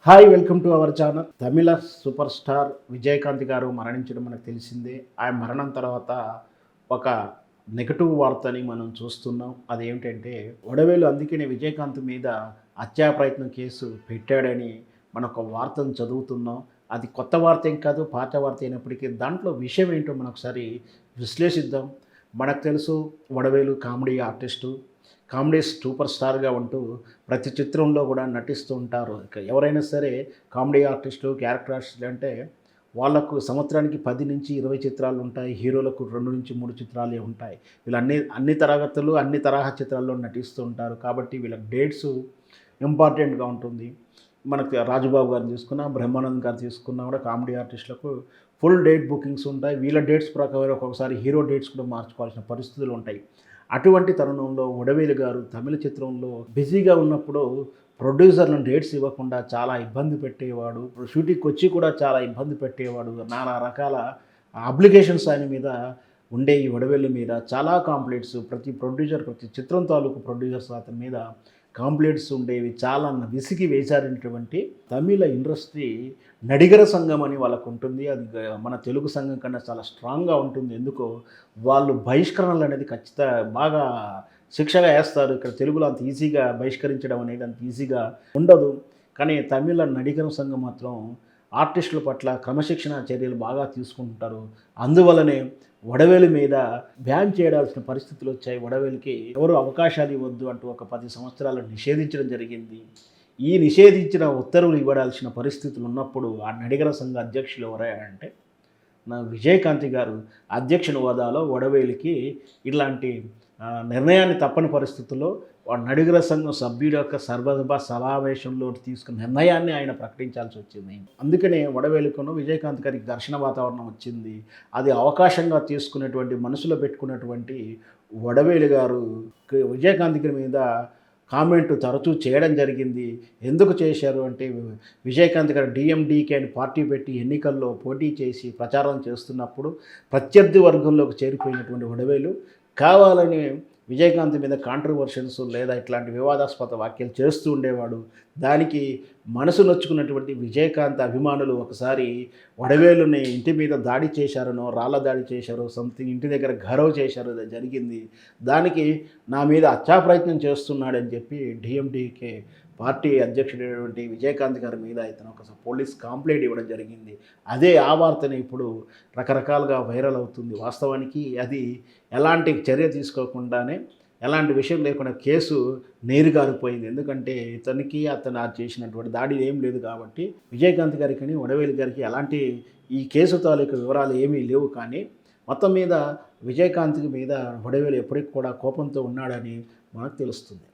Hi welcome to our channel. Tamil super star Vijayakanth గారు మరణించడం మనకు తెలిసిందే. ఆయన మరణం తర్వాత ఒక నెగటివ్ వార్తని మనం చూస్తున్నాం. అదేమిటంటే వడవేలు అందుకనే విజయకాంత్ మీద హత్యా ప్రయత్నం కేసు పెట్టాడని మనం ఒక వార్తను చదువుతున్నాం. అది కొత్త వార్త ఏం కాదు, పాత వార్త అయినప్పటికీ దాంట్లో విషయం ఏంటో మనం ఒకసారి విశ్లేషిద్దాం. మనకు తెలుసు వడవేలు కామెడీ ఆర్టిస్టు, కామెడీ సూపర్ స్టార్గా ఉంటూ ప్రతి చిత్రంలో కూడా నటిస్తూ ఉంటారు. ఇక ఎవరైనా సరే కామెడీ ఆర్టిస్టులు, క్యారెక్టర్ ఆర్టిస్టులు అంటే వాళ్ళకు సంవత్సరానికి 10-20 చిత్రాలు ఉంటాయి. హీరోలకు 2-3 చిత్రాలే ఉంటాయి. వీళ్ళు అన్ని తరగతులు, అన్ని తరహా చిత్రాల్లో నటిస్తూ ఉంటారు. కాబట్టి వీళ్ళకి డేట్స్ ఇంపార్టెంట్గా ఉంటుంది. మనకి రాజుబాబు గారిని తీసుకున్నా, బ్రహ్మానందం గారు తీసుకున్నా కూడా కామెడీ ఆర్టిస్టులకు ఫుల్ డేట్ బుకింగ్స్ ఉంటాయి. వీళ్ళ డేట్స్ ప్రకారం ఒక్కొక్కసారి హీరో డేట్స్ కూడా మార్చుకోవాల్సిన పరిస్థితులు ఉంటాయి. అటువంటి తరుణంలో వడవేలు గారు తమిళ చిత్రంలో బిజీగా ఉన్నప్పుడు ప్రొడ్యూసర్లను డేట్స్ ఇవ్వకుండా చాలా ఇబ్బంది పెట్టేవాడు. షూటింగ్కి వచ్చి కూడా చాలా ఇబ్బంది పెట్టేవాడు. నానా రకాల అప్లికేషన్స్ ఆయన మీద ఉండే ఈ వడవేలు మీద చాలా కాంప్లైంట్స్ ప్రతి ప్రొడ్యూసర్, ప్రతి చిత్రం తాలూకు ప్రొడ్యూసర్స్ అతని మీద కాంప్లైంట్స్ ఉండేవి. చాలా విసిగి వేశారనేటువంటి తమిళ ఇండస్ట్రీ నడిగర సంఘం అని వాళ్ళకు ఉంటుంది. అది మన తెలుగు సంఘం కన్నా చాలా స్ట్రాంగ్గా ఉంటుంది. ఎందుకో వాళ్ళు బహిష్కరణలు అనేది బాగా శిక్షగా వేస్తారు. ఇక్కడ తెలుగులో అంత ఈజీగా బహిష్కరించడం అనేది అంత ఈజీగా ఉండదు. కానీ తమిళ నడిగర సంఘం మాత్రం ఆర్టిస్టుల పట్ల క్రమశిక్షణ చర్యలు బాగా తీసుకుంటుంటారు. అందువలనే వడవేలు మీద బ్యాన్ చేయాల్సిన పరిస్థితులు వచ్చాయి. వడవేలుకి ఎవరు అవకాశాలు ఇవ్వద్దు అంటూ ఒక 10 సంవత్సరాలు నిషేధించడం జరిగింది. ఈ నిషేధించిన ఉత్తర్వులు ఇవ్వాల్సిన పరిస్థితులు ఉన్నప్పుడు ఆ నడిగర సంఘ అధ్యక్షులు ఎవరంటే నా విజయకాంత్ గారు అధ్యక్షుని హోదాలో వడవేలుకి ఇలాంటి నిర్ణయాన్ని తప్పని పరిస్థితుల్లో నడిగర సంఘం సభ్యుల యొక్క సర్వసభ సమావేశంలో తీసుకున్న నిర్ణయాన్ని ఆయన ప్రకటించాల్సి వచ్చింది. అందుకనే వడవేలుకును విజయకాంత్ గారికి ఘర్షణ వాతావరణం వచ్చింది. అది అవకాశంగా తీసుకున్నటువంటి మనసులో పెట్టుకున్నటువంటి వడవేలు గారు విజయకాంత్ గారి మీద కామెంట్ తరచూ చేయడం జరిగింది. ఎందుకు చేశారు అంటే విజయకాంత్ గారు డిఎండికే అని పార్టీ పెట్టి ఎన్నికల్లో పోటీ చేసి ప్రచారం చేస్తున్నప్పుడు ప్రత్యర్థి వర్గంలోకి చేరిపోయినటువంటి వడవేలు కావాలని విజయకాంత్ మీద కాంట్రవర్షన్స్ లేదా ఇట్లాంటి వివాదాస్పద వ్యాఖ్యలు చేస్తూ ఉండేవాడు. దానికి మనసు నొచ్చుకున్నటువంటి విజయకాంత్ అభిమానులు ఒకసారి వడవేలుని ఇంటి మీద దాడి చేశారనో, రాళ్ళ దాడి చేశారో, సంథింగ్ ఇంటి దగ్గర గరవ చేశారో జరిగింది. దానికి నా మీద హత్యా ప్రయత్నం చేస్తున్నాడని చెప్పి డిఎండికే పార్టీ అధ్యక్షుడైనటువంటి విజయకాంత్ గారి మీద ఇతను ఒక పోలీస్ కంప్లైంట్ ఇవ్వడం జరిగింది. అదే ఆ వార్తని ఇప్పుడు రకరకాలుగా వైరల్ అవుతుంది. వాస్తవానికి అది ఎలాంటి చర్య తీసుకోకుండానే, ఎలాంటి విషయం లేకుండా కేసు నీరుగారిపోయింది. ఎందుకంటే ఇతనికి అతను చేసినటువంటి దాడి ఏం లేదు కాబట్టి విజయకాంత్ గారికి వడవేలు గారికి ఎలాంటి ఈ కేసు తాలూకు వివరాలు ఏమీ లేవు. కానీ మొత్తం మీద విజయకాంత్ మీద వడవేలు ఎప్పటికి కూడా కోపంతో ఉన్నాడని మనకు తెలుస్తుంది.